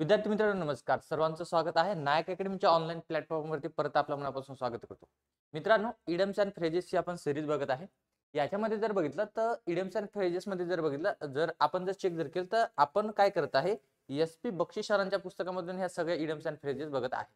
विद्यार्थी मित्रांनो नमस्कार. सर्वांचं स्वागत आहे नायक अकॅडमीच्या ऑनलाईन प्लॅटफॉर्मवरती. परत आपलं मनापासून स्वागत करतो. मित्रांनो, इडियम्स अँड फ्रेजेसची आपण सिरीज बघत आहे. याच्यामध्ये जर बघितलं तर इडियम्स अँड फ्रेजेसमध्ये जर बघितलं, जर आपण जर चेक जर केलं तर आपण काय करत आहे, एस.पी. बक्षी सरांच्या पुस्तकामधून ह्या सगळ्या इडियम्स अँड फ्रेजेस बघत आहे.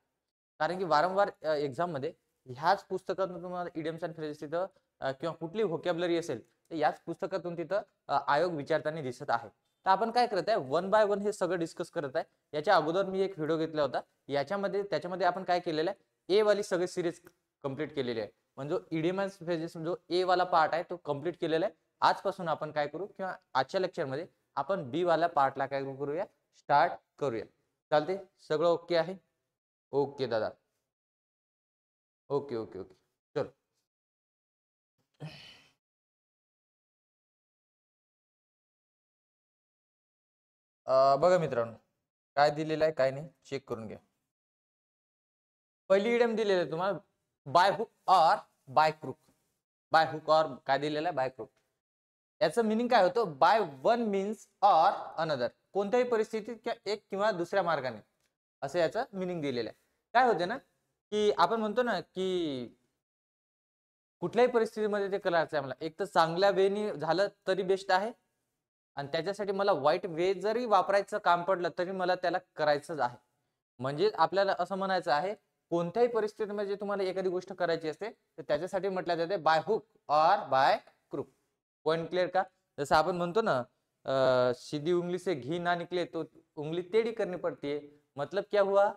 कारण की वारंवार एक्झाममध्ये ह्याच पुस्तकातून तुम्हाला इडियम्स अँड फ्रेजेस तिथं किंवा कुठली व्होकॅब्युलरी असेल तर याच पुस्तकातून तिथं आयोग विचारताना दिसत आहे. तर आपण काय करत आहे, वन बाय वन हे सगळं डिस्कस करत आहे. याच्या अगोदर मी एक व्हिडिओ घेतला होता. त्याच्यामध्ये आपण काय केलेलं आहे, ए वाली सगळी सिरीज कंप्लीट केलेली आहे. म्हणजे इडियम अँड फ्रेजेस जो ए वाला पार्ट आहे तो कंप्लीट केलेला आहे. आजपासून आपण काय करू किंवा आजच्या लेक्चरमध्ये आपण बी वाल्या पार्टला काय करूया, स्टार्ट करूया. चालते, सगळं ओके आहे? ओके दादा, ओके ओके ओके. चल, बघा मित्रांनो, काय दिलेलं आहे काय नाही चेक करून घ्या. पहिली इडियम दिलेली आहे तुम्हाला, bye hook or by crook. Bye hook or काय दिलेलं आहे, बाय क्रूक. याचं मिनिंग काय होतं, by one means or another. कोणत्याही परिस्थितीत किंवा एक किंवा दुसऱ्या मार्गाने, असं याचं मिनिंग दिलेलं आहे. काय होते ना, की आपण म्हणतो ना की कुठल्याही परिस्थितीमध्ये ते करायचं आहे मला, एक तर चांगल्या वेनी झालं तरी बेस्ट आहे, आणि त्याच्यासाठी मला वाईट वे जरी वापरायचं काम पडलं तरी मला त्याला करायचंच आहे. म्हणजे आपल्याला असं म्हणायचं आहे, कोणत्याही परिस्थितीमध्ये तुम्हाला एखादी गोष्ट करायची असते तर त्याच्यासाठी म्हटलं जाते बाय हुक और बाय क्रूक. पॉइंट क्लिअर का? जसं आपण म्हणतो ना, सीधी उंगली से घी ना निकले तो उंगली टेढ़ी करनी पड़ती है. मतलब क्या हुआ,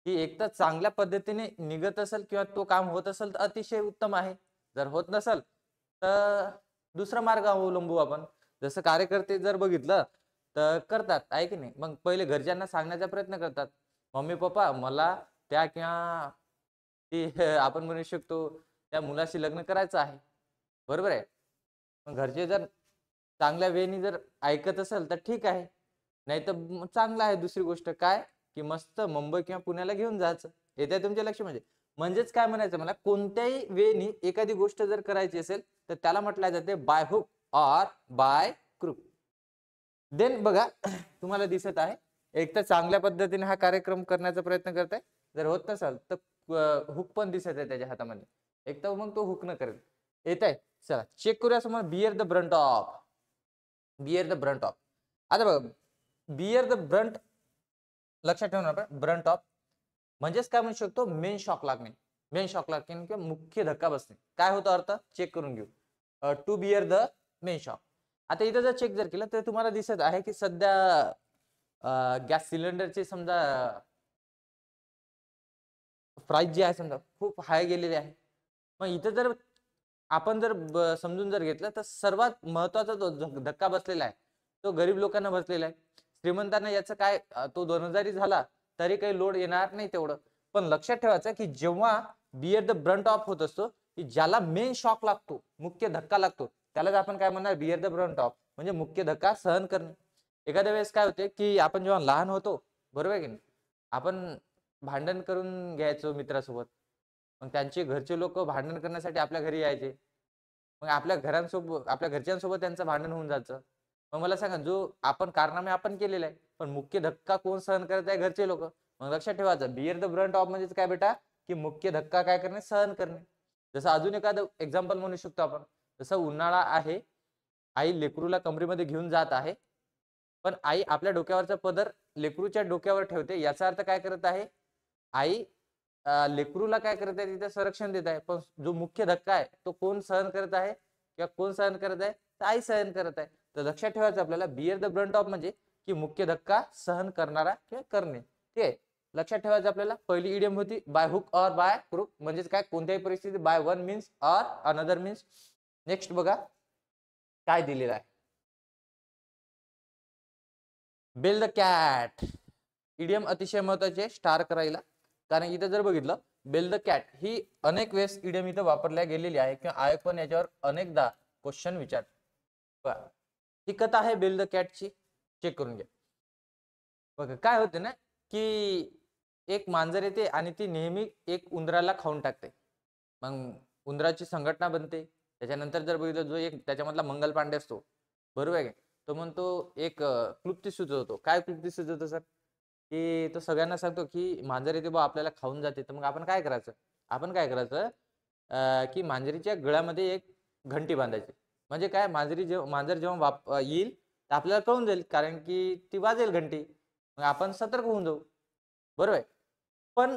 की एक तर चांगल्या पद्धतीने निघत असेल किंवा तो काम होत असेल तर अतिशय उत्तम आहे. जर होत नसेल तर दुसरा मार्ग अवलंबू आपण. जसं कार्यकर्ते जर बघितलं तर करतात आहे की नाही, मग पहिले घरच्यांना सांगण्याचा प्रयत्न करतात, मम्मी पप्पा मला त्या किंवा ती आपण म्हणू शकतो त्या मुलाशी लग्न करायचं आहे. बरोबर आहे. मग घरचे जर चांगल्या वेळेने जर ऐकत असेल तर ठीक आहे, नाही तर चांगलं आहे. दुसरी गोष्ट काय, की मस्त मुंबई किंवा पुण्याला घेऊन जायचं. येत्या तुमच्या लक्षामध्ये, म्हणजेच काय म्हणायचं मला, कोणत्याही वेळेने एखादी गोष्ट जर करायची असेल तर त्याला म्हटलं जाते by hook or by crook. Then बघा, तुम्हाला दिसत आहे एक तर चांगल्या पद्धतीने हा कार्यक्रम करण्याचा प्रयत्न करताय. जर होत नसेल तर हुक पण दिसत आहे त्याच्या हातामध्ये, एक तर मग तो हुक न करेल. येत आहे. चला चेक करूया. समोर bear the brunt of, bear the brunt of. आता बघा, बिअर द ब्रंट लक्षात ठेवणार आपण, ब्रंट ऑफ म्हणजेच काय म्हणू शकतो, मेन शॉक लागणे. मेन शॉक लागणे किंवा मुख्य धक्का बसणे. काय होतं अर्थ, चेक करून घेऊ. To bear the main shock. आता इथं जर चेक जर केलं तर तुम्हाला दिसत आहे की सध्या गॅस सिलेंडरचे समजा प्राइस जी आहे समजा खूप हाय गेलेली आहे. मग इथं जर आपण जर समजून जर घेतलं तर सर्वात महत्वाचा जो धक्का बसलेला आहे तो गरीब लोकांना बसलेला आहे. श्रीमंतांना याचं काय, तो 2000 झाला तरी काही लोड येणार नाही तेवढं. पण लक्षात ठेवायचं की जेव्हा बिअर द ब्रंट ऑफ होत असतो, की ज्याला मेन शॉक लागतो, मुख्य धक्का लागतो, त्यालाच आपण काय म्हणणार, बिअर द ब्रंट ऑफ म्हणजे मुख्य धक्का सहन करणे. एखाद्या वेळेस काय होते की आपण जेव्हा लहान होतो, बरोबर आहे की नाही, आपण भांडण करून घ्यायचो मित्रासोबत. मग त्यांचे घरचे लोक भांडण करण्यासाठी आपल्या घरी यायचे. मग आपल्या घरच्यांसोबत त्यांचं भांडण होऊन जायचं. मग मला सांगा, जो आपण कारनामे आपण केलेले आहे, पण मुख्य धक्का कोण सहन करत आहे, घरचे लोक. मग लक्षात ठेवायचं, बिअर द ब्रंट ऑफ म्हणजे काय बेटा, की मुख्य धक्का काय करणे, सहन करणे. जसं अजून एखादं एक्झाम्पल म्हणू शकतो आपण. जसं उन्हाळा आहे, आई लेकरूला कमरेमध्ये घेऊन जात आहे, पण आई आपल्या डोक्यावरचा पदर लेकरूच्या डोक्यावर ठेवते. याचा अर्थ काय करत आहे, आई लेकरूला काय करत आहे, तिथे संरक्षण देत आहे. पण जो मुख्य धक्का आहे तो कोण सहन करत आहे किंवा कोण सहन करत आहे, तर आई सहन करत आहे. तर लक्षात ठेवायचं आपल्याला, बिअर द ब्रंट ऑफ म्हणजे की मुख्य धक्का सहन करणारा किंवा करणे. ठीक आहे, लक्षात ठेवायचं आपल्याला. पहिली इडियम होती bye hook or by crook, म्हणजेच काय, कोणत्याही परिस्थितीत by one means or another means. Next बघा काय दिलेलं आहे, बेल द कॅट. इडियम अतिशय महत्वाचे स्टार करायला. कारण इथं जर बघितलं, बेल द कॅट ही अनेक वेळेस इडियम इथं वापरल्या गेलेली आहे किंवा आयोग पण याच्यावर अनेकदा क्वेश्चन विचार. ही कथा आहे बेल द कॅटची, चेक करून घ्या. बघा काय होते ना, की एक मांजर येते आणि ती नेहमी एक उंदराला खाऊन टाकते. मग उंदराची संघटना बनते. त्याच्यानंतर जर बघितलं, जो एक त्याच्यामधला मंगल पांडे असतो, बरोबर आहे, तो म्हणतो एक क्लुप्ती सुचवतो. काय क्लुप्ती सुचवतो सर, की तो सगळ्यांना सांगतो की मांजर येते बा आपल्याला खाऊन जाते. तर मग आपण काय करायचं? आपण काय करायचं की मांजरीच्या गळ्यामध्ये एक घंटी बांधायची. म्हणजे काय मांजर जेव्हा येईल तर आपल्याला कळून जाईल कारण की ती वाजेल घंटी. मग आपण सतर्क होऊन जाऊ. बरोबर आहे. पण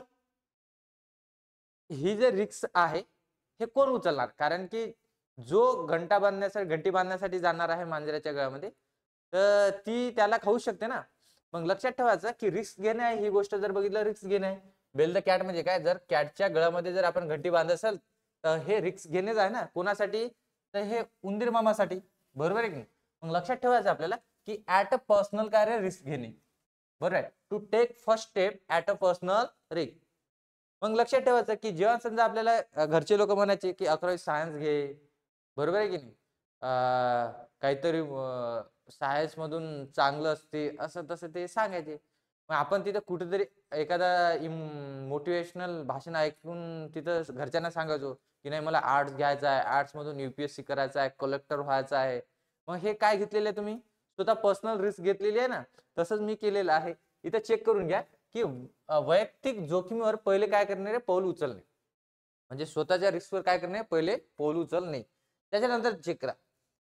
ही जे रिस्क आहे, हे कोण उचलणार? कारण की जो घंटी बांधण्यासाठी जाणार आहे मांजराच्या गळ्यामध्ये, तर ती त्याला खाऊ शकते ना. मग लक्षात ठेवायचं की रिस्क घेणे आहे, ही गोष्ट जर बघितलं रिस्क घेणे आहे. बेल द कॅट म्हणजे काय? जर कॅटच्या गळ्यामध्ये जर आपण घंटी बांधत असेल, तर हे रिस्क घेणेच आहे ना. कोणासाठी? तर हे उंदीर मामासाठी. बरोबर आहे की नाही? मग लक्षात ठेवायचं आपल्याला की ऍट अ पर्सनल कार्य रिस्क घेणे. बरोबर आहे. To take first step at a personal risk. मग लक्षात ठेवायचं की जेव्हा समजा आपल्याला घरचे लोक म्हणायचे की 11वी सायन्स घे, बरोबर आहे की नाही? काहीतरी सायन्स मधून चांगलं असते असं तसं ते सांगायचे. मग आपण तिथं कुठेतरी एखादा मोटिवेशनल भाषण ऐकून तिथं घरच्यांना सांगायचो की नाही मला आर्ट्स घ्यायचा आहे, आर्ट्स मधून UPSC करायचा आहे, कलेक्टर व्हायचा आहे. मग हे काय घेतलेलं आहे तुम्ही? स्वतः पर्सनल रिस्क घेतलेली आहे ना. तसंच मी केलेलं आहे. इथं चेक करून घ्या की वैयक्तिक जोखमीवर पहिले काय करणे पाऊल उचलणे. म्हणजे स्वतःच्या रिस्कवर काय करणे पहिले पाऊल उचलणे. त्याच्यानंतर चेक करा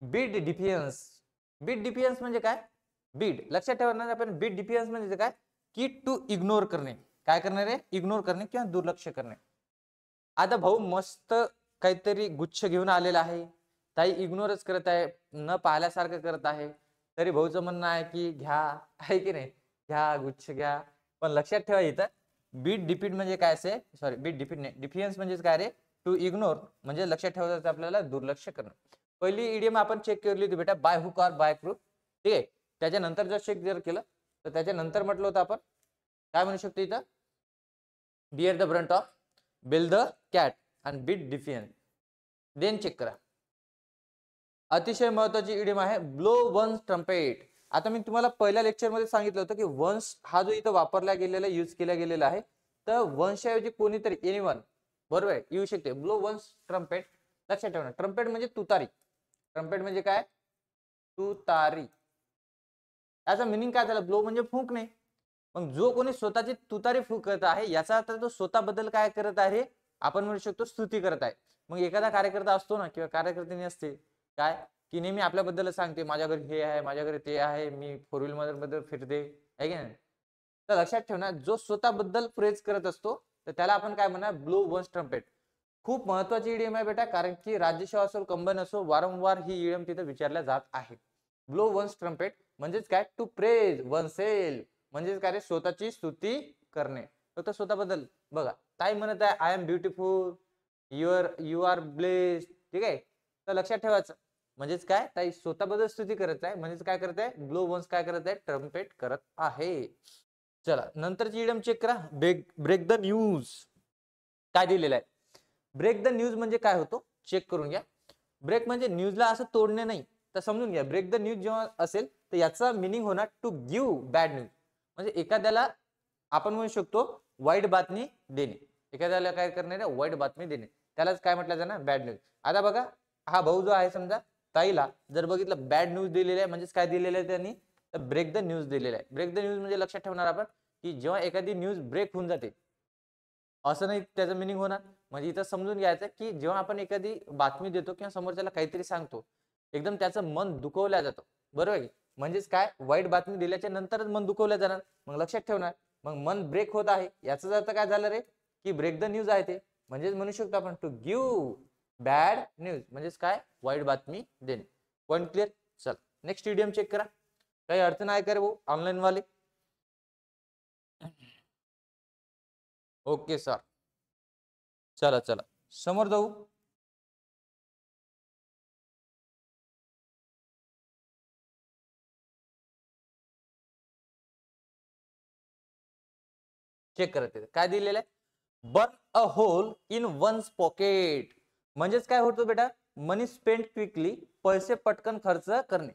बीट डिफियन्स. बीट डिफियन्स म्हणजे काय? बीट लक्षात ठेवणार आपण. बीट डिफियन्स म्हणजे काय? की टू इग्नोर करणे. काय करणे रे? इग्नोर करणे किंवा दुर्लक्ष करणे. आता भाऊ मस्त काहीतरी गुच्छ घेऊन आलेला आहे, ताई इग्नोरच करत आहे, न पाहिल्यासारखं करत आहे, तरी भाऊचं म्हणणं आहे की घ्या, आहे की नाही? घ्या, गुच्छ घ्या. पण लक्षात ठेवा इथं बीट डिफीट म्हणजे काय असे, सॉरी बीट डिफीट नाही, डिफियन्स म्हणजे काय रे? टू इग्नोर म्हणजे लक्षात ठेवायचं आपल्याला दुर्लक्ष करणं. पहिली इडियम आपण चेक केली होती बेटा, bye hook or by crook. ठीक आहे. त्याच्यानंतर जर चेक जर केलं तर त्याच्यानंतर म्हटलं होतं आपण काय म्हणू शकतो इथं? Bear the brunt of, bell the cat आणि बीट डिफियन्स. देन चेक करा. अतिशय महत्वाची इडियम आहे ब्लो वन्स ट्रम्पेट. आता मी तुम्हाला पहिल्या लेक्चर मध्ये सांगितलं होतं की वन्स हा जो इथं वापरला गेलेला यूज केला गेलेला आहे, तर वन्सच्या ऐवजी कोणीतरी एनीवन बरोबर आहे येऊ शकते. Blow one's trumpet. लक्षात ठेवा ट्रम्पेट म्हणजे तुतारी. ट्रम्पेट म्हणजे काय? तुतारी. याचा मिनिंग काय झालं? ब्लो म्हणजे फुंकणे. मग जो कोणी स्वतःची तुतारी फुंकत आहे याचा अर्थ तो स्वतःबद्दल काय करत आहे? आपण म्हणू शकतो स्तुती करत आहे. मग एखादा कार्यकर्ता असतो ना किंवा कार्यकर्त्याने असते काय की नेहमी आपल्याबद्दल सांगते माझ्या घरी हे आहे, माझ्या घरी ते आहे, मी फोर व्हीलर मध्ये फिरते, आहे की नाही? तर लक्षात ठेवणार जो स्वतःबद्दल प्रेज करत असतो तर त्याला आपण काय म्हणणार? Blow one's trumpet. खूप महत्वाची इडियम आहे बेटा, कारण की राज्यसेवा असो कंबाईन असो वारंवार ही इडियम तिथे विचारल्या जात आहे. ब्लो वन्स ट्रम्पेट म्हणजेच काय? टू प्रेज वनसेल्फ म्हणजेच काय रे? स्वतःची स्तुती करणे. फक्त स्वतःबद्दल बघा ताई म्हणत आहे I am beautiful, you are blessed. ठीक आहे. तर लक्षात ठेवायचं म्हणजेच काय? ताई स्वतःबद्दल स्तुती करत आहे म्हणजेच काय करत आहे? ब्लो वन्स काय करत आहे? ट्रम्पेट करत आहे. चला नंतरची इडियम चेक करा. Break the news. काय दिलेलं आहे? ब्रेक द न्यूज म्हणजे काय होतो चेक करून घ्या. ब्रेक म्हणजे न्यूजला असं तोडणे नाही, तर समजून घ्या ब्रेक द न्यूज जेव्हा असेल तर याचा मिनिंग होणार टू गिव्ह बॅड न्यूज. म्हणजे एखाद्याला आपण म्हणू शकतो वाईट बातमी देणे. एखाद्याला काय करणे? वाईट बातमी देणे, त्यालाच काय म्हटलं जाणार? Bad news. आता बघा हा भाऊ जो आहे समजा ताईला जर बघितलं बॅड न्यूज दिलेली आहे म्हणजेच काय दिलेलं आहे त्यांनी? तर ब्रेक द न्यूज दिलेलं आहे. ब्रेक द न्यूज म्हणजे लक्षात ठेवणार आपण की जेव्हा एखादी न्यूज ब्रेक होऊन जाते असं नाही त्याचं मिनिंग होणार. म्हणजे इथं समजून घ्यायचं की जेव्हा आपण एखादी बातमी देतो किंवा समोरच्याला काहीतरी सांगतो एकदम त्याचं मन दुखवलं जातं. बरोबर आहे. म्हणजेच काय? वाईट बातमी दिल्याच्या नंतरच मन दुखवलं जाणार. मग लक्षात ठेवणार मग मन ब्रेक होत आहे याचा अर्थ काय झालं रे? की ब्रेक द न्यूज आहे ते. म्हणजेच म्हणू शकतो आपण टू गिव्ह बॅड न्यूज म्हणजेच काय? वाईट बातमी देणे. Point clear? चल नेक्स्ट इडियम चेक करा. काही अडचण आहे का रे भाऊ ऑनलाईन वाले? Okay sir. चला चला समोर जाऊ. चेक करत काय दिलेलं आहे? Burn a hole in one's pocket. म्हणजेच काय होतं बेटा? Money spend quickly. पैसे पटकन खर्च करणे.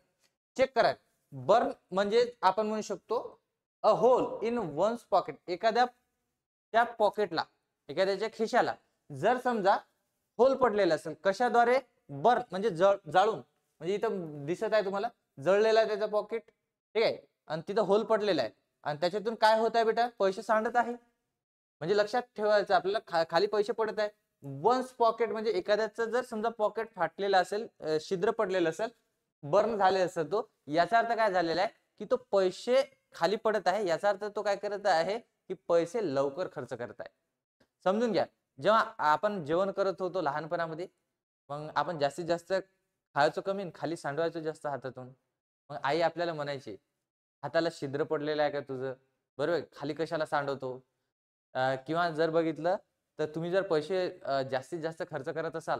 चेक करा. बर्न म्हणजे आपण म्हणू शकतो a hole in one's pocket. एखाद्या त्या पॉकेटला एखाद्याच्या खिशाला जर समजा होल पडलेला असेल कशाद्वारे? बर्न म्हणजे जाळून. म्हणजे इथं दिसत आहे तुम्हाला जळलेला आहे त्याचा पॉकेट. ठीक आहे. आणि तिथं होल पडलेला आहे आणि त्याच्यातून काय होत आहे बेटा, पैसे सांडत आहे. म्हणजे लक्षात ठेवायचं आपल्याला, खाली पैसे पडत आहे. वन्स पॉकेट म्हणजे एखाद्याचं जर समजा पॉकेट फाटलेलं असेल, छिद्र पडलेलं असेल, बर्न झाले असेल तो, याचा अर्थ काय झालेला आहे की तो पैसे खाली पडत आहे. याचा अर्थ तो काय करत आहे की पैसे लवकर खर्च करत आहे. समजून घ्या, जेव्हा आपण जेवण करत होतो लहानपणामध्ये, मग आपण जास्तीत जास्त खायचो कमी, खाली सांडवायचो जास्त हातातून. मग आई आपल्याला म्हणायची, हाताला छिद्र पडलेलं आहे का तुझं, बरोबर, खाली कशाला सांडवतो. किंवा जर बघितलं तर तुम्ही जर पैसे जास्तीत जास्त खर्च करत असाल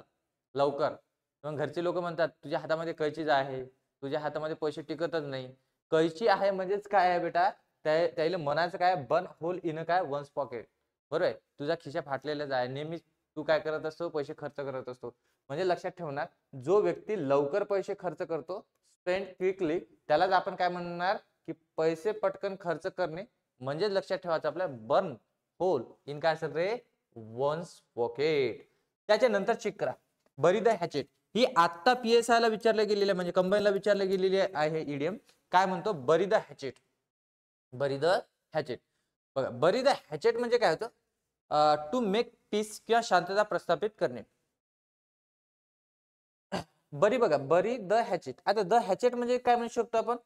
लवकर, मग घरचे लोक म्हणतात तुझ्या हातामध्ये कैचीच आहे, तुझ्या हातामध्ये पैसे टिकतच नाही. कैची आहे म्हणजेच काय आहे बेटा, त्याला म्हणायचं काय, बन होल इन काय वन्स पॉकेट, बरोबर आहे. तुझा खिशा फाटलेलाच आहे, नेहमी तू काय करत असतो, पैसे खर्च करत असतो. म्हणजे लक्षात ठेवणार, जो व्यक्ती लवकर पैसे खर्च करतो, स्पेंड क्विकली, त्यालाच आपण काय म्हणणार की पैसे पटकन खर्च करणे. म्हणजे लक्षात ठेवायचं आपल्या, बर्न होल इन काय असेल रे, वन्स पॉकेट. त्याच्यानंतर चेक करा, बरी द हॅचेट. ही आता PSI ला विचारले गेलेली आहे, म्हणजे कंबाईनला विचारले गेलेली आहे ईडीएम. काय म्हणतो, बरी द हॅचेट. बरी द हॅचेट बघा, बरी द हॅचेट म्हणजे काय होतं, टू मेक पीस किंवा शांतता प्रस्थापित करणे. बरी बघा, बरी द हॅचेट. आता द हॅचेट म्हणजे काय म्हणू शकतो आपण,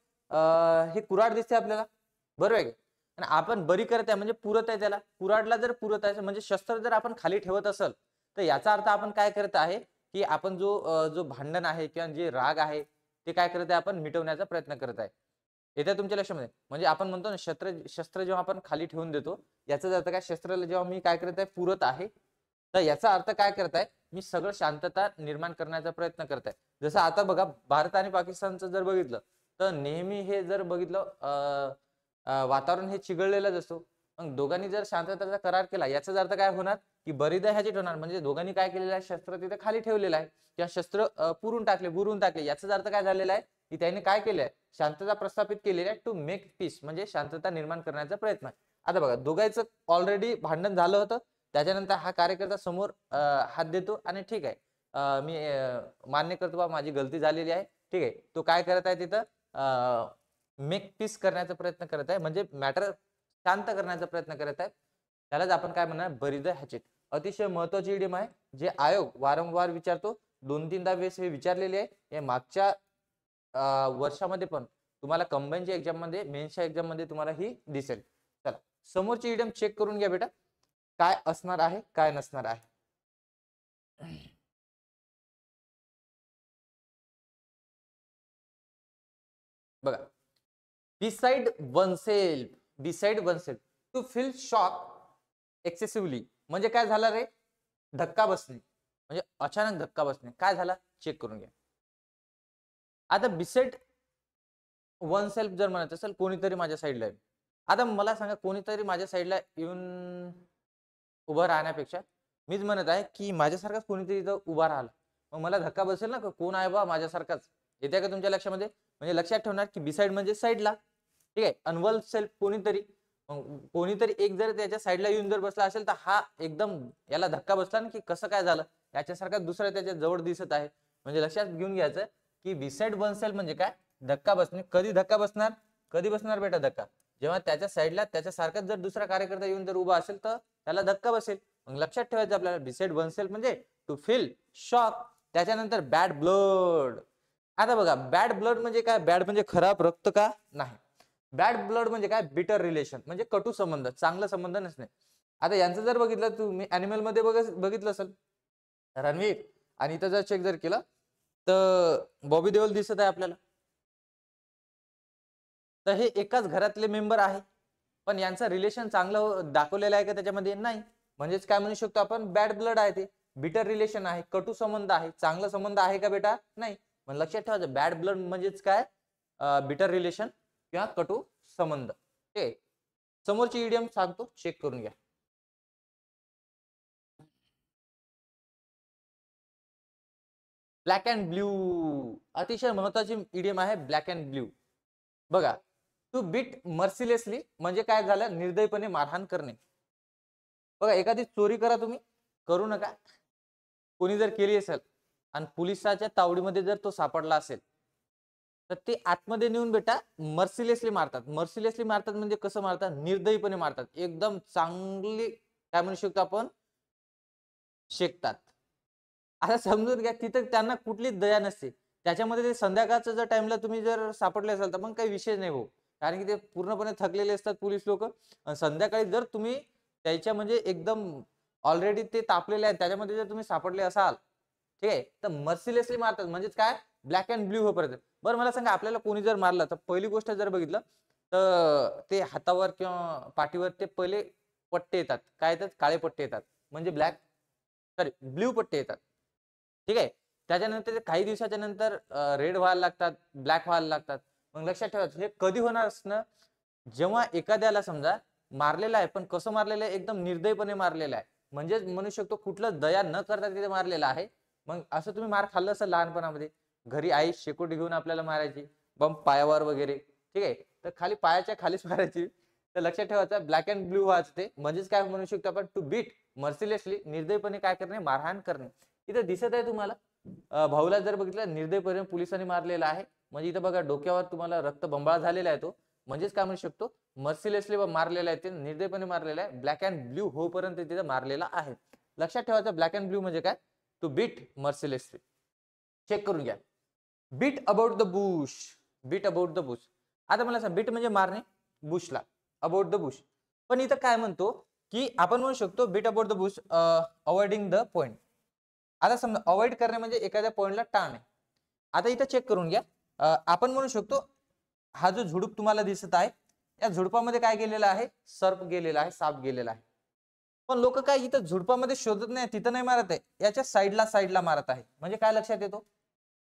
हे कुऱ्हाड दिसते आपल्याला, बरोबर आहे. आणि आपण बरी करत आहे म्हणजे पुरत आहे त्याला. कुऱ्हाडला जर पुरत आहे म्हणजे शस्त्र जर आपण खाली ठेवत असेल, तर याचा अर्थ आपण काय करत आहे की आपण जो भांडण आहे किंवा जे राग आहे ते काय करत आहे, आपण मिटवण्याचा प्रयत्न करत आहे. येत्या तुमच्या लक्षामध्ये, म्हणजे आपण म्हणतो ना, शस्त्र जेव्हा आपण खाली ठेवून देतो, याचा अर्थ काय, शस्त्राला जेव्हा मी काय करत आहे, पुरत आहे, तर याचा अर्थ काय करत आहे, मी सगळं शांतता निर्माण करण्याचा प्रयत्न करत आहे. जसं आता बघा, भारत आणि पाकिस्तानचं जर बघितलं तर नेहमी हे जर बघितलं, वातावरण हे चिघळलेलंच असतो. मग दोघांनी जर शांततेचा करार केला, याचाच अर्थ काय होणार की बरीदा हॅचेट होणार. म्हणजे दोघांनी काय केलेलं आहे, शस्त्र तिथे खाली ठेवलेलं आहे किंवा शस्त्र बुरून टाकले. याचाच अर्थ काय झालेला आहे की त्यांनी काय केलंय, शांतता प्रस्थापित केलेली आहे, टू मेक पीस म्हणजे शांतता निर्माण करण्याचा प्रयत्न. आता बघा, दोघांचं ऑलरेडी भांडण झालं होतं. त्याच्यानंतर हा कार्यकर्ता समोर हात देतो आणि ठीक आहे, मी मान्य करतो बा, माझी गलती झालेली आहे, ठीक आहे. तो काय करत आहे तिथं, मेक पीस करण्याचा प्रयत्न करत आहे, म्हणजे मॅटर शांत करण्याचा प्रयत्न करत आहे. त्यालाच आपण काय म्हणणार, बरी द हॅचेट. अतिशय महत्वाची इडियम आहे, जे आयोग वारंवार विचारतो. 2-3दा वेळेस हे विचारलेले आहे. हे मागच्या वर्षामध्ये पण तुम्हाला कंबाईनच्या एक्झाम मध्ये, मेन्सच्या एक्झाम मध्ये तुम्हाला ही दिसेल. चला, समोरची इडियम चेक करून घ्या बेटा, काय असणार आहे, काय नसणार आहे. बघा, decide oneself. Decide oneself to feel shock excessively म्हणजे काय झालं रे, धक्का बसणे, म्हणजे अचानक धक्का बसणे. काय झाला, चेक करून घ्या. आता बिसाइड वन सेल्फ जर म्हणत असेल, कोणीतरी माझ्या साईडला आहे. आता मला सांगा, कोणीतरी माझ्या साईडला येऊन उभं राहण्यापेक्षा मीच म्हणत आहे की माझ्यासारखाच कोणीतरी इथं उभा राहिला, मग मला धक्का बसेल ना, कोण आहे बा माझ्यासारखाच. येते का तुमच्या लक्षामध्ये? म्हणजे लक्षात ठेवणार की बिसाइड म्हणजे साईडला, ठीक आहे. अनवल सेल्फ कोणीतरी, मग कोणीतरी एक जर त्याच्या साईडला येऊन जर बसला असेल, तर हा एकदम याला धक्का बसला ना, की कसं काय झालं, याच्यासारखा दुसरा त्याच्या जवळ दिसत आहे. म्हणजे लक्षात घेऊन घ्यायचं की बिसाइड वन सेल्फ म्हणजे काय, धक्का बसणे. कधी धक्का बसणार, कधी बसणार बेटा धक्का, जेव्हा त्याच्या साईडला त्याच्यासारखाच जर दुसरा कार्यकर्ता येऊन जर उभा असेल तर त्याला धक्का बसेल. मग लक्षात ठेवायचं आपल्याला, बिसाइड वन सेल्फ म्हणजे टू फील शॉक. त्याच्यानंतर बॅड ब्लड. आता बघा, बॅड ब्लड म्हणजे काय, बॅड म्हणजे खराब रक्त का, नाही. बॅड ब्लड म्हणजे काय, बिटर रिलेशन म्हणजे कटू संबंध, चांगला संबंध नसणे. आता यांचं जर बघितलं तुम्ही, अॅनिमल मध्ये बघितलं असेल, रणवीर आणि इथं जर चेक जर केलं तर बॉबी देओल दिसत आहे आपल्याला. तर हे एकाच घरातले मेंबर आहे, पण यांचं रिलेशन चांगलं दाखवलेलं आहे का त्याच्यामध्ये, नाही. म्हणजेच काय म्हणू शकतो आपण, बॅड ब्लड आहे ते, बिटर रिलेशन आहे, कटू संबंध आहे. चांगला संबंध आहे का बेटा, नाही. पण लक्षात ठेवायचं, बॅड ब्लड म्हणजेच काय, बिटर रिलेशन किंवा कटू संबंध. ठीक. समोरची इडियम सांगतो, चेक करून घ्या. Black and blue. अतिशय महत्वाची इडियम आहे ब्लॅक अँड ब्ल्यू. बघा, टू बीट मर्सिलेसली म्हणजे काय झालं, निर्दयपणे मारहाण करणे. बघा, एखादी चोरी करा तुम्ही, करू नका. कोणी जर केली असेल आणि पोलिसाच्या तावडीमध्ये जर तो सापडला असेल, तर ते आतमध्ये नेऊन बेटा मर्सिलेसली मारतात. मर्सिलेसली मारतात म्हणजे कसं मारतात? निर्दयीपणे मारतात. एकदम चांगली काय म्हणू शकतो आपण? शेकतात. आता समजून घ्या तिथं त्यांना कुठलीच दया नसते. त्याच्यामध्ये ते संध्याकाळचं जर टाईमला तुम्ही जर सापडले असाल तर मग काही विषय नाही भाऊ. कारण की ते पूर्णपणे थकलेले असतात पोलीस लोकं. संध्याकाळी जर तुम्ही त्याच्या म्हणजे एकदम ऑलरेडी ते तापलेले आहेत त्याच्यामध्ये जर तुम्ही सापडले असाल, ठीक आहे, तर मर्सिलेसली मारतात. म्हणजेच काय? ब्लॅक अँड ब्लू होईपर्यंत. बरं मला सांगा आपल्याला कोणी जर मारलं तर पहिली गोष्ट जर बघितलं तर ते हातावर किंवा पाठीवर ते पहिले पट्टे येतात. काय येतात? काळे पट्टे येतात. म्हणजे सॉरी ब्लू पट्टे येतात. ठीक आहे. त्याच्यानंतर ते काही दिवसाच्या नंतर रेड व्हायला लागतात, ब्लॅक व्हायला लागतात. मग लक्षात ठेवायचं हे कधी होणार असणं? जेव्हा एखाद्याला समजा मारलेलं आहे, पण कसं मारलेलं आहे? एकदम निर्दयीपणे मारलेलं आहे. म्हणजेच म्हणू शकतो कुठलं दया न करता तिथे मारलेलं आहे. मग असं तुम्ही मार खाल्लं असेल लहानपणामध्ये. घरी आई शेकोटी घेऊन आपल्याला मारायची. बंब पायावर वगैरे. ठीक आहे. तर खाली पायाच्या खालीच मारायची. तर लक्षात ठेवायचं ब्लॅक अँड ब्लू व्हायचं ते. म्हणजेच काय म्हणू शकतो आपण? टू बीट मर्सिलेसली निर्दयीपणे काय करणे? मारहाण करणे. इथं दिसत आहे तुम्हाला भाऊला जर बघितलं निर्दयीपणे पोलिसांनी मारलेला आहे. म्हणजे इथं बघा डोक्यावर तुम्हाला रक्तबंबाळ झालेला आहे तो. म्हणजेच काय म्हणू शकतो? मर्सिलेसली मारलेला आहे ते, निर्दयीपणे मारलेला आहे. ब्लॅक अँड ब्लू होईपर्यंत तिथे मारलेला आहे. लक्षात ठेवायचं ब्लॅक अँड ब्लू म्हणजे काय? To bit मर्सिलेसली. चेक करून घ्या. Beat about the bush. Beat about the bush. आता मला सांग बीट म्हणजे मारणे बुशला. About the Bush. पण इथं काय म्हणतो की आपण म्हणू शकतो beat about the bush avoiding the point. आता समजा अवॉइड करणे म्हणजे एखाद्या पॉइंटला टाळणे. आता इथं चेक करून घ्या. आपण म्हणू शकतो हा जो झुडूप तुम्हाला दिसत आहे या झुडपामध्ये काय गेलेला आहे? सर्प गेलेला आहे, साप गेलेला आहे. पण लोक काय इथं झुडपामध्ये शोधत नाही, तिथं नाही मारत आहे, याच्या साईडला मारत आहे. म्हणजे काय लक्षात येतो?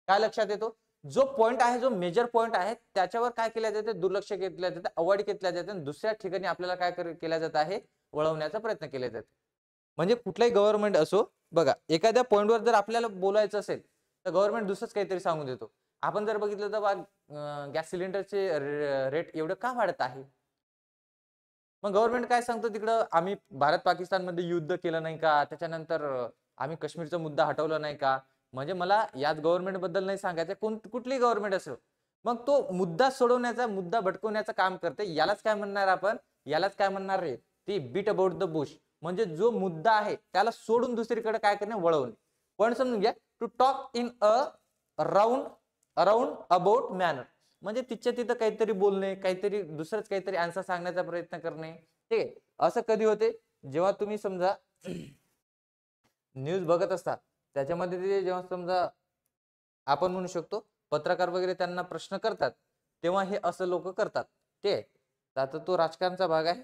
काय लक्षात येतो? जो पॉइंट आहे, जो मेजर पॉइंट आहे त्याच्यावर काय केल्या जाते? दुर्लक्ष केल्या जाते, अवॉइड केल्या जाते आणि दुसऱ्या ठिकाणी आपल्याला काय केल्या जात आहे? वळवण्याचा प्रयत्न केला जातो. म्हणजे कुठलाही गव्हर्नमेंट असो बघा एखाद्या पॉइंटवर जर आपल्याला बोलायचं असेल तर गव्हर्नमेंट दुसरंच काहीतरी सांगून देतो. आपण जर बघितलं तर गॅस सिलेंडरचे रेट एवढं का वाढत आहे? मग गव्हर्नमेंट काय सांगतो तिकडं आम्ही भारत पाकिस्तान मध्ये युद्ध केलं नाही का? त्याच्यानंतर आम्ही काश्मीरचा मुद्दा हटवला नाही का? म्हणजे मला याच गव्हर्नमेंट बद्दल नाही सांगायचं, कुठली गव्हर्नमेंट असेल मग तो मुद्दा सोडवण्याचा, मुद्दा भटकवण्याचं काम करते. यालाच काय म्हणणार आपण? यालाच काय म्हणणार रे? ती बीट अबाउट द बुश. म्हणजे जो मुद्दा आहे त्याला सोडून दुसरीकडे काय करणे? वळवणे. पण समजून घ्या to talk in a around about manner. म्हणजे तिच्या तिथं काहीतरी बोलणे, काहीतरी दुसरंच काहीतरी आन्सर सांगण्याचा प्रयत्न करणे. ठीक आहे. असं कधी होते? जेव्हा तुम्ही समजा न्यूज बघत असता त्याच्यामध्ये ते जेव्हा समजा आपण म्हणू शकतो पत्रकार वगैरे त्यांना प्रश्न करतात तेव्हा हे असं लोक करतात. ठीक आहे. आता तो राजकारणाचा भाग आहे.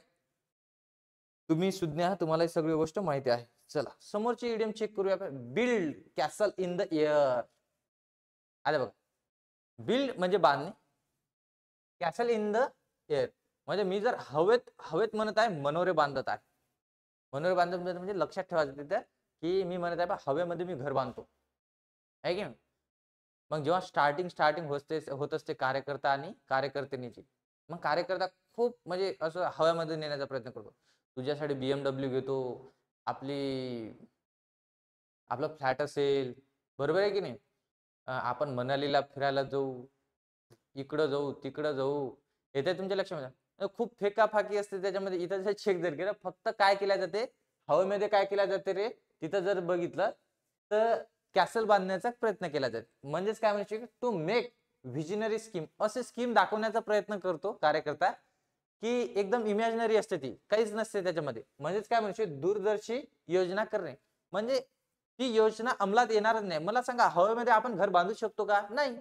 तुम्ही सुज्ञ आहात, तुम्हाला ही सगळी गोष्ट माहिती आहे. चला समोरची इडियम चेक करूया आपण. Build castle in the air. आले बघा. बिल्ड म्हणजे बांधणे, कॅसल इन द एअर म्हणजे मी जर हवेत म्हणत आहे मनोरे बांधत आहे. मनोरे बांधत म्हणजे लक्षात ठेवायचं तिथे की मी म्हणत आहे हवेमध्ये मी घर बांधतो आहे की. मग जेव्हा स्टार्टिंग होत असते कार्यकर्ता आणि कार्यकर्त्यांची, मग कार्यकर्ता खूप म्हणजे असं हव्यामध्ये नेण्याचा प्रयत्न करतो. तुझ्यासाठी BMW घेतो, आपलं फ्लॅट असेल, बरोबर आहे की नाही. आपण मनालीला फिरायला जाऊ, इकडं जाऊ तिकडं जाऊ. येते तुमच्या लक्षामध्ये खूप फेकाफाकी असते त्याच्यामध्ये. इथं जर चेक जर केलं फक्त काय केल्या जाते हवेमध्ये, काय केल्या जाते रे तिथं जर बघितलं तर कॅसल बांधण्याचा प्रयत्न केला जातो. म्हणजेच काय म्हणजे टू मेक व्हिजनरी स्कीम. असे स्कीम दाखवण्याचा प्रयत्न करतो कार्यकर्ता की एकदम इमॅजिनरी असते, ती काहीच नसते त्याच्यामध्ये. म्हणजेच काय म्हणजे दूरदर्शी योजना करणे. म्हणजे ती योजना अंमलात येणारच नाही. मला सांगा हवेमध्ये आपण घर बांधू शकतो का? नाही,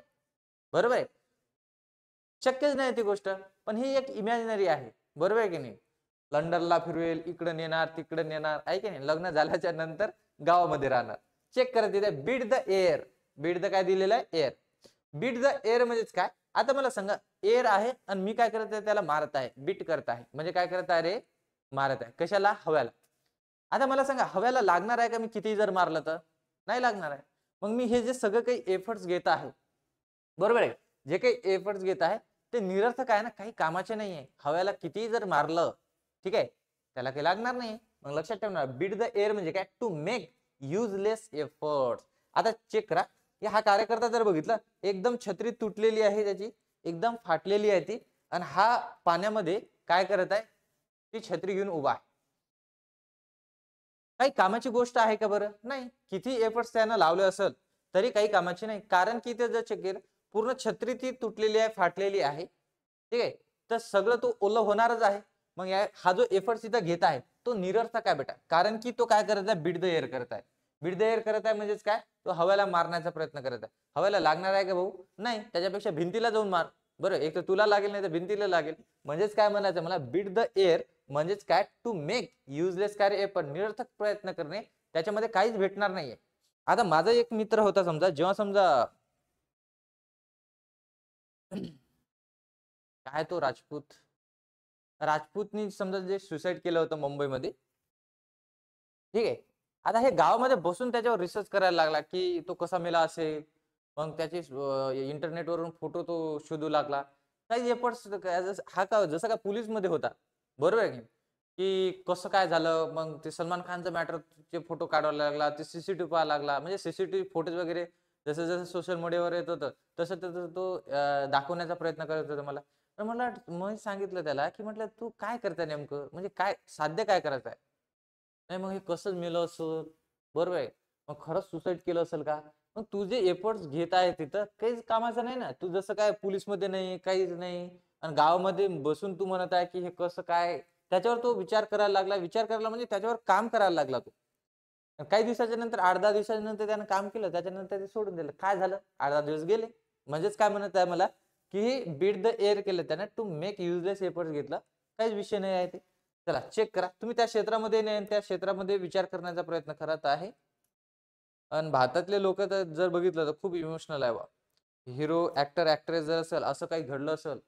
बरोबर आहे, शक्यच नाही ती गोष्ट. पण ही एक इमॅजिनरी आहे, बरोबर आहे की नाही. लंडनला फिरवेल, इकडे नेणार तिकडे नेणार आहे की नाही. लग्न झाल्याच्या नंतर गावामध्ये राहणार. चेक करा तिथे beat the air. Beat the काय दिलेलं आहे? एअर. बीट द एअर म्हणजेच काय? आता मला सांगा एअर आहे आणि मी काय करत आहे? त्याला मारत आहे, बीट करत आहे. म्हणजे काय करत आहे रे? मारत आहे. कशाला? हव्याला. आता मला सांगा हव्याला लागणार आहे का मी किती जर मारलं तर? नाही लागणार आहे. मग मी हे जे सगळं काही एफर्ट्स घेत आहे, बरोबर आहे, जे काही एफर्ट्स घेत आहे ते निरर्थक आहे ना, काही कामाचे नाहीये. हव्याला किती जर मारलं, ठीक आहे, त्याला काही लागणार नाही. मग लक्षात ठेवणार बीट द एअर म्हणजे काय? To make useless efforts. आता चेक करा हा कार्यकर्ता जर बघितलं, एकदम छत्री तुटलेली आहे त्याची, एकदम फाटलेली आहे ती, आणि हा पाण्यामध्ये काय करत आहे, ती छत्री घेऊन उभा आहे. काही कामाची गोष्ट आहे का बरं? नाही. किती एफर्ट्स त्यानं लावले असेल तरी काही कामाची नाही. कारण की ते जर चेक केलं, पूर्ण छत्री ती तुटलेली आहे, फाटलेली आहे. ठीक आहे. तर सगळं तो ओलं होणारच आहे. मग हा जो एफर्ट्स इथं घेत आहे तो निरर्थक आहे बेटा. कारण की तो काय करत आहे, बीट द एअर करत आहे. बीट द एअर करत आहे म्हणजेच काय, तो हवेला मारण्याचा प्रयत्न करत आहे. हवेला लागणार आहे का भाऊ? नाही. त्याच्यापेक्षा भिंतीला जाऊन मार. बरं, एक तर तुला लागेल, नाही तर भिंतीला लागेल. म्हणजेच काय म्हणायचं मला, बीट द एअर म्हणजेच काय, टू मेक युजलेस कार्य, पण निरर्थक प्रयत्न करणे, त्याच्यामध्ये काहीच भेटणार नाहीये. आता माझा एक मित्र होता, समजा जेव्हा समजा काय तो राजपूतनी समजा जे सुसाईड केलं होतं मुंबईमध्ये, ठीक आहे. आता हे गावामध्ये बसून त्याच्यावर रिसर्च करायला लागला की तो कसा मेला असेल. मग त्याचे इंटरनेटवरून फोटो तो शोधू लागला. काही एफर्ट्स हा का जसं का पोलीस मध्ये होता, बरोबर आहे की कसं काय झालं. मग ते सलमान खानचं मॅटरचे फोटो काढायला लागला, ते सीसीटीव्ही पाहायला लागला. म्हणजे सीसीटीव्ही फुटेज वगैरे जसं जसं सोशल मीडियावर येत होतं तसं तसं तो दाखवण्याचा प्रयत्न करत होता मला. तर मला मी सांगितलं त्याला की म्हटलं तू काय करताय नेमकं, म्हणजे काय साध्य काय करायचं आहे. नाही मग हे कसं मेलं असं, बरोबर आहे. मग खरंच सुसाईड केलं असेल का. मग तू जे एफर्ट्स घेत आहे तिथं काहीच कामाचं नाही ना. तू जसं काय पोलीसमध्ये नाही, काहीच नाही, आणि गावामध्ये बसून तू म्हणत आहे की हे कसं काय. त्याच्यावर तो विचार करायला लागला. विचार करायला म्हणजे त्याच्यावर काम करायला लागला तो. काही दिवसाच्या नंतर 8-10 दिवसाच्या नंतर त्यानं काम केलं, त्याच्यानंतर ते सोडून दिलं. काय झालं, 8-10 दिवस गेले. म्हणजेच काय म्हणत आहे मला, की बीट द एअर केलं त्यानं, टू मेक युजलेस एफर्ट्स घेतला. काहीच विषय नाही आहे ते. चला चेक करा. तुम्ही त्या क्षेत्रामध्ये नाही, त्या क्षेत्रामध्ये विचार करण्याचा प्रयत्न करत आहे. आणि भारतातले लोक तर जर बघितलं तर खूप इमोशनल आहे बा. हिरो, ऍक्टर, ऍक्ट्रेस जर असेल, असं काही घडलं असेल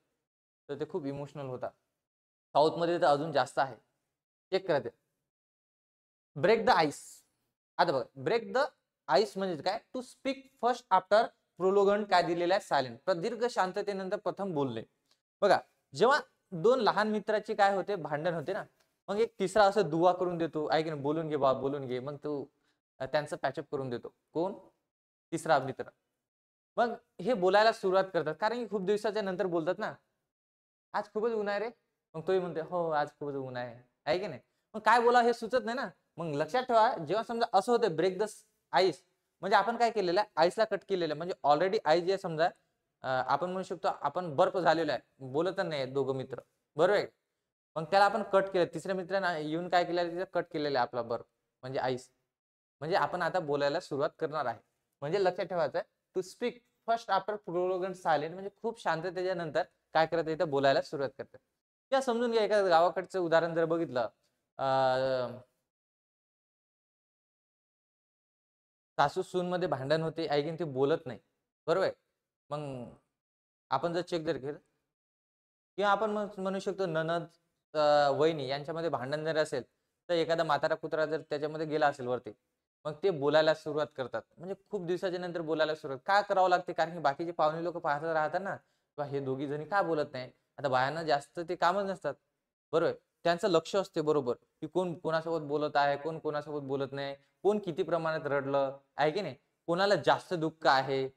तर ते खूप इमोशनल होतात. साऊथ मध्ये तर अजून जास्त आहे. चेक करा ते. Break the ice. आता बघा, ब्रेक द आईस म्हणजे काय, to speak first after prolonged काय दिलेला आहे, सायलेंट. प्रदीर्घ शांततेनंतर प्रथम बोलणे. बघा, जेव्हा दोन लहान मित्राची काय होते, भांडण होते ना, मग एक तिसरा असं दुवा करून देतो, ऐक ना, बोलून घे बा, बोलून घे. मग तो त्यांचं पॅचअप करून देतो. कोण? तिसरा मित्र. मग हे बोलायला सुरुवात करतात, कारण की खूप दिवसाच्या नंतर बोलतात ना. आज खूपच ऊन आहे रे. मग तोही म्हणते, हो आज खूपच ऊन आहे की नाही. मग काय बोला हे सुचत नाही ना. मग लक्षात ठेवा, जेव्हा समजा असं होतं ब्रेक द आईस, म्हणजे आपण काय केलेलं आहे, आईसला कट केलेलं आहे. म्हणजे ऑलरेडी आईस जे समजा आपण म्हणू शकतो आपण बर्फ झालेला आहे, बोलत नाही दोघं मित्र, बरोबर आहे. मग त्याला आपण कट केलं, तिसऱ्या मित्रांना येऊन काय केलं, कट केलेलं आहे आपला बर्फ म्हणजे आईस. म्हणजे आपण आता बोलायला सुरुवात करणार आहे. म्हणजे लक्षात ठेवायचं आहे, to speak first after prolonged silent, म्हणजे खूप शांततेच्या नंतर काय करत इथं बोलायला सुरुवात करतात. किंवा समजून घ्या, एखाद्या गावाकडचं उदाहरण जर बघितलं, सासू सून मध्ये भांडण होते, ऐकीन ते बोलत नाही, बरोबर आहे. मग आपण जर चेक जर केलं, किंवा आपण म्हणू शकतो ननद वहिनी यांच्यामध्ये भांडण जर असेल, तर एखादा म्हातारा कुत्रा जर त्याच्यामध्ये गेला असेल वरती, मग ते बोलायला सुरुवात करतात. म्हणजे खूप दिवसाच्या नंतर बोलायला सुरुवात का करावं लागते, कारण की बाकीचे पाहुणे लोक पाहत राहतात ना, किंवा हे दोघी जणी का बोलत नाही. आता बायांना जास्त ते कामच नसतात, बरोबर. त्यांचं लक्ष असते बरोबर, की कोण कोणासोबत बोलत आहे, कोण कोणासोबत बोलत नाही, कोण किती प्रमाणात रडलं आहे की नाही, कोणाला जास्त दुःख आहे.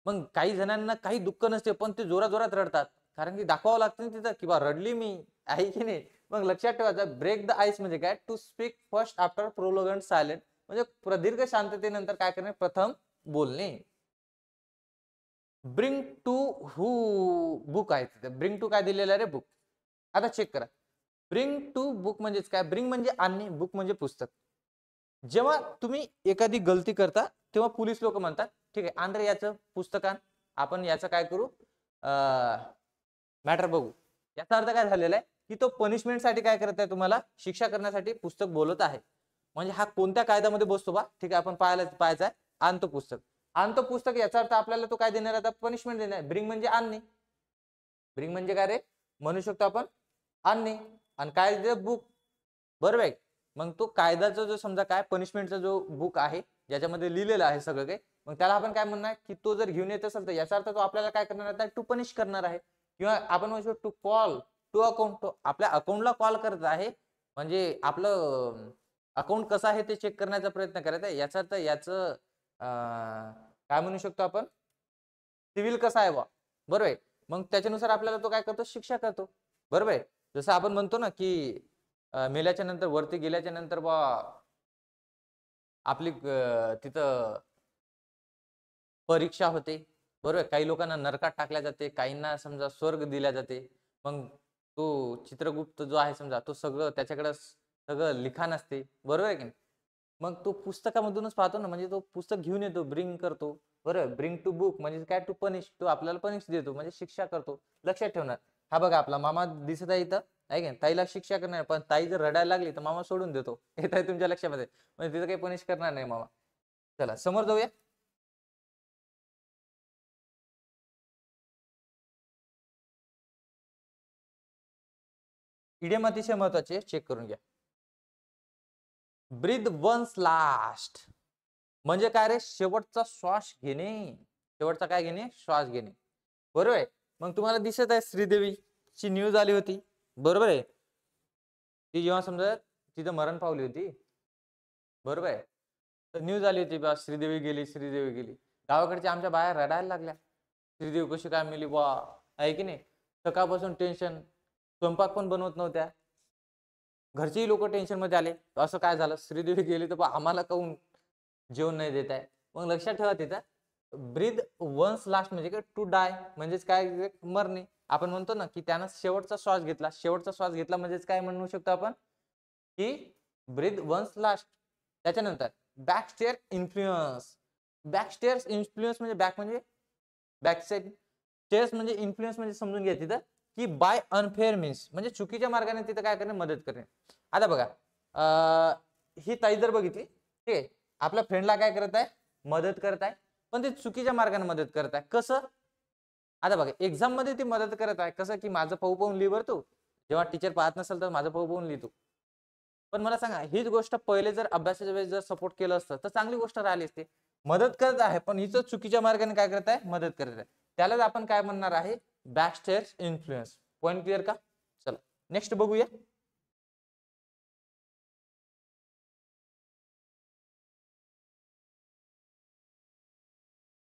मग काही जणांना काही दुःख नसते, पण ते जोरात जोरात रडतात, कारण की दाखवावं लागतं ना तिथं, की बा रडली मी, आहे की नाही. मग लक्षात ठेवायचं, ब्रेक द आईस म्हणजे काय, to speak first after prolonged silent, म्हणजे प्रदीर्घ शांततेनंतर काय करणे, प्रथम बोलणे. ब्रिंग टू हू बुक आहे तिथे, ब्रिंग टू काय दिलेलं आहे रे, बुक. आता चेक करा, ब्रिंग टू बुक म्हणजेच काय, ब्रिंग म्हणजे आणणे, बुक म्हणजे पुस्तक. जेव्हा तुम्ही एखादी गलती करता, तेव्हा पोलीस लोक म्हणतात, ठीक आहे आण रे याचं पुस्तकान, आपण याचं काय करू, मॅटर बघू. याचा अर्थ काय झालेला आहे, की तो पनिशमेंट साठी काय करत आहे, तुम्हाला शिक्षा करण्यासाठी पुस्तक बोलत आहे. म्हणजे हा कोणत्या कायद्यामध्ये बसतो बा, ठीक आहे आपण पाहायचं आहे, आणतो पुस्तक. आणतो पुस्तक याचा अर्थ आपल्याला तो काय देणार, आता पनिशमेंट देणार. ब्रिंग म्हणजे आणणे, ब्रिंग म्हणजे काय रे, म्हणू शकतो आपण आणणे, आणि काय बुक, बरोबर आहे. मग तो कायद्याचा जो समजा काय पनिशमेंटचा जो बुक आहे, ज्याच्यामध्ये लिहिलेलं आहे सगळं काही, मग त्याला आपण काय म्हणणार, की तो जर घेऊन येत असेल तर याचा अर्थ तो आपल्याला काय करणार आहे, टू पनिश करणार आहे. किंवा आपण म्हणू शकतो टू कॉल टू अकाउंट, तो आपल्या अकाउंटला कॉल करत आहे, म्हणजे आपलं अकाउंट कसं आहे ते चेक करण्याचा प्रयत्न करत आहे. याचा अर्थ याचं काय म्हणू शकतो आपण, सिव्हिल कसा आहे बा, बरोबर आहे. मग त्याच्यानुसार आपल्याला तो काय करतो, शिक्षा करतो, बरोबर आहे. जसं आपण म्हणतो ना की मेल्याच्या नंतर वरती गेल्याच्या नंतर बा आपली तिथं परीक्षा होते, बरोबर. काही लोकांना नरकात टाकल्या जाते, काहींना समजा स्वर्ग दिल्या जाते. मग तो चित्रगुप्त जो आहे समजा, तो सगळं त्याच्याकडे सगळं लिखाण असते, बरोबर आहे की नाही. मग तो पुस्तकामधूनच पाहतो ना, म्हणजे तो पुस्तक घेऊन येतो, ब्रिंग करतो, बरोबर. ब्रिंग टू बुक म्हणजे काय, टू पनिश, तो आपल्याला पनिश देतो म्हणजे शिक्षा करतो. लक्षात ठेवणार. हा बघा आपला मामा दिसत आहे इथं, आहे की नाही. ताईला शिक्षा करणार, पण ताई जर रडायला लागली तर मामा सोडून देतो. येत आहे तुमच्या लक्षामध्ये, म्हणजे तिथं काही पनिश करणार नाही मामा. चला समोर जाऊया. इडियम अतिशय महत्वाचे, चेक करून घ्या. ब्रीथ वन्स लास्ट म्हणजे काय रे, शेवटचा श्वास घेणे. शेवटचा काय घेणे, श्वास घेणे, बरोबर आहे. मग तुम्हाला दिसत आहे श्रीदेवीची न्यूज आली होती, बरोबर आहे. ती जेव्हा समजा तिथं मरण पावली होती, बरोबर आहे. तर न्यूज आली होती बा, श्रीदेवी गेली, श्रीदेवी गेली. गावाकडच्या आमच्या बाया रडायला लागल्या, श्रीदेवी कशी काय मिली बा, आहे की नाही. सकाळपासून टेन्शन, स्वयंपाक पण बनवत नव्हत्या. घरचेही लोक टेन्शन मध्ये आले, असं काय झालं, श्रीदेवी गेली तर आम्हाला काऊन जेवण नाही देत आहे. मग लक्षात ठेवा तिथं ब्रीथ वन्स लास्ट म्हणजे काय, टू डाय म्हणजेच काय, मरणे. आपण म्हणतो ना की त्यानं शेवटचा श्वास घेतला, शेवटचा श्वास घेतला म्हणजेच काय म्हणू शकतो आपण, की ब्रीथ वन्स लास्ट. त्याच्यानंतर बॅकस्टेअर इन्फ्लुएन्स. बॅकस्टेअर इन्फ्लुएन्स म्हणजे बॅक म्हणजे बॅक साइड, स्टेअर्स म्हणजे इन्फ्लुएन्स म्हणजे समजून घ्या तिथं की बाय अनफेअर मीन्स म्हणजे चुकीच्या मार्गाने तिथं काय करणे, मदत करणे. आता बघा ही ताई जर बघितली, ठीक आहे, आपल्या फ्रेंडला काय करत आहे, मदत करत आहे, पण ते चुकीच्या मार्गाने मदत करत आहे. कसं, आता बघा एक्झाम मध्ये ती मदत करत आहे कसं, की माझं पाहू पाहून लिहिवर तू, जेव्हा टीचर पाहत नसेल तर माझं पाहू पाहून लिहितो. पण मला सांगा, हीच गोष्ट पहिले जर अभ्यासाच्या वेळेस जर सपोर्ट केलं असतं तर चांगली गोष्ट राहिली असते. मदत करत आहे पण हिचं चुकीच्या मार्गाने काय करत आहे, मदत करत आहे. त्यालाच आपण काय म्हणणार आहे, बॅकस्टेअर इन्फ्लुएन्स. पॉईंट क्लिअर का. चला नेक्स्ट बघूया.